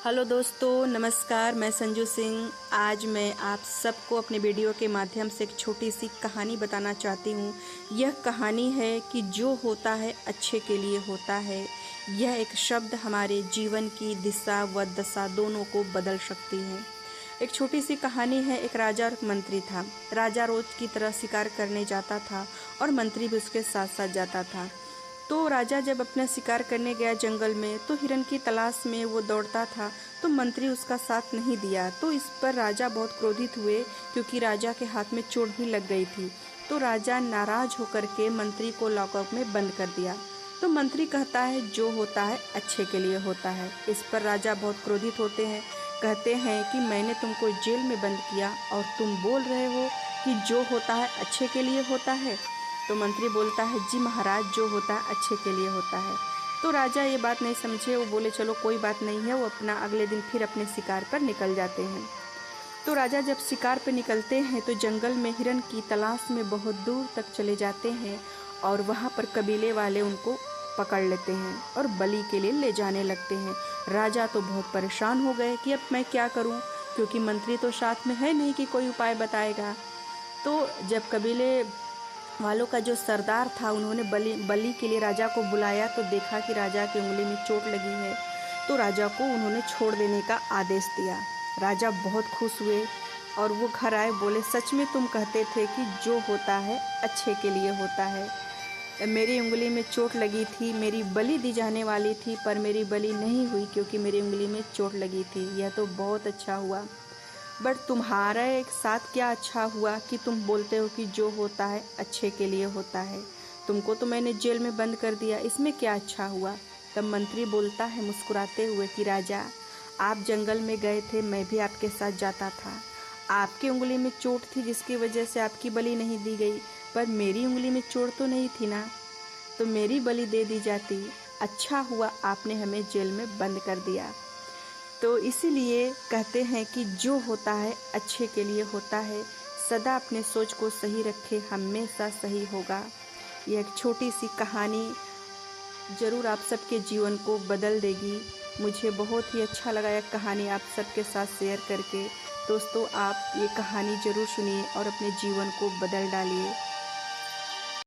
Hello दोस्तों, नमस्कार। मैं संजू सिंह। आज मैं आप सबको अपने वीडियो के माध्यम से एक छोटी सी कहानी बताना चाहती हूँ। यह कहानी है कि जो होता है अच्छे के लिए होता है। यह एक शब्द हमारे जीवन की दिशा व दशा दोनों को बदल सकती है। एक छोटी सी कहानी है। एक राजा और एक मंत्री था। राजा रोज की तरह शिकार करने जाता था और मंत्री भी उसके साथ साथ जाता था। तो राजा जब अपना शिकार करने गया जंगल में, तो हिरन की तलाश में वो दौड़ता था, तो मंत्री उसका साथ नहीं दिया। तो इस पर राजा बहुत क्रोधित हुए, क्योंकि राजा के हाथ में चोट भी लग गई थी। तो राजा नाराज होकर के मंत्री को लॉकअप में बंद कर दिया। तो मंत्री कहता है जो होता है अच्छे के लिए होता है। इस पर राजा बहुत क्रोधित होते हैं, कहते हैं कि मैंने तुमको जेल में बंद किया और तुम बोल रहे हो कि जो होता है अच्छे के लिए होता है। तो मंत्री बोलता है जी महाराज, जो होता है अच्छे के लिए होता है। तो राजा ये बात नहीं समझे। वो बोले चलो कोई बात नहीं है। वो अपना अगले दिन फिर अपने शिकार पर निकल जाते हैं। तो राजा जब शिकार पर निकलते हैं तो जंगल में हिरन की तलाश में बहुत दूर तक चले जाते हैं, और वहाँ पर कबीले वाले उनको पकड़ लेते हैं और बलि के लिए ले जाने लगते हैं। राजा तो बहुत परेशान हो गए कि अब मैं क्या करूँ, क्योंकि मंत्री तो साथ में है नहीं कि कोई उपाय बताएगा। तो जब कबीले वालों का जो सरदार था, उन्होंने बलि के लिए राजा को बुलाया, तो देखा कि राजा की उंगली में चोट लगी है। तो राजा को उन्होंने छोड़ देने का आदेश दिया। राजा बहुत खुश हुए और वो घर आए। बोले सच में तुम कहते थे कि जो होता है अच्छे के लिए होता है। मेरी उंगली में चोट लगी थी, मेरी बलि दी जाने वाली थी, पर मेरी बलि नहीं हुई क्योंकि मेरी उंगली में चोट लगी थी। यह तो बहुत अच्छा हुआ। बट तुम्हारा एक साथ क्या अच्छा हुआ कि तुम बोलते हो कि जो होता है अच्छे के लिए होता है। तुमको तो मैंने जेल में बंद कर दिया, इसमें क्या अच्छा हुआ। तब मंत्री बोलता है मुस्कुराते हुए कि राजा, आप जंगल में गए थे, मैं भी आपके साथ जाता था। आपकी उंगली में चोट थी जिसकी वजह से आपकी बलि नहीं दी गई, पर मेरी उंगली में चोट तो नहीं थी ना, तो मेरी बलि दे दी जाती। अच्छा हुआ आपने हमें जेल में बंद कर दिया। तो इसीलिए कहते हैं कि जो होता है अच्छे के लिए होता है। सदा अपने सोच को सही रखे, हमेशा सही होगा। यह एक छोटी सी कहानी ज़रूर आप सबके जीवन को बदल देगी। मुझे बहुत ही अच्छा लगा यह कहानी आप सबके साथ शेयर करके। दोस्तों, आप ये कहानी ज़रूर सुनिए और अपने जीवन को बदल डालिए।